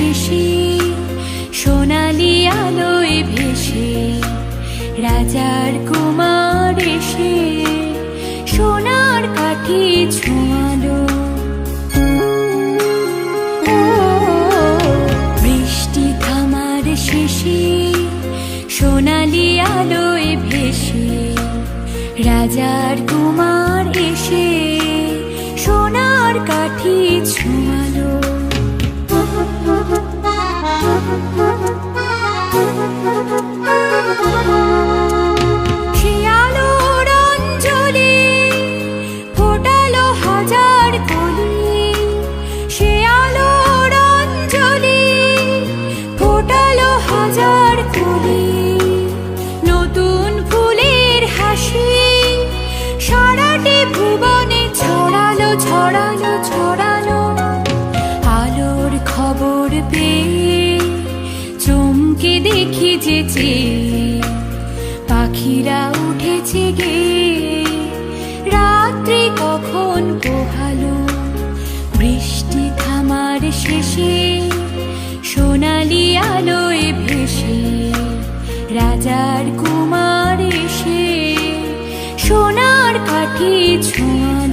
শেষে সোনালি আলোয় ভেসে রাজার কুমার এসে সোনার কাঠি ছোঁয়ালো। বৃষ্টি থামার শেষে সোনালি আলোয় ভেসে রাজার কুমার এসে সোনার কাঠি ছোঁয়ালো। সে আলোর অঞ্জলি ফোটালো হাজার কলি, সে আলোর অঞ্জলি ফোটালো হাজার কলি। নতুন ফুলের হাসি সারাটি ভুবনে ছড়ালো ছড়ালো ছড়ালো। আলোর খবর পেয়ে চমকে দেখি যেচে পাখিরা উঠেছে গে। রাত্রি কখন পোহালো, বৃষ্টি থামার শেষে সোনালি আলোয় ভেসে রাজার কুমার এসে সোনার কাঠি ছোঁয়ালো।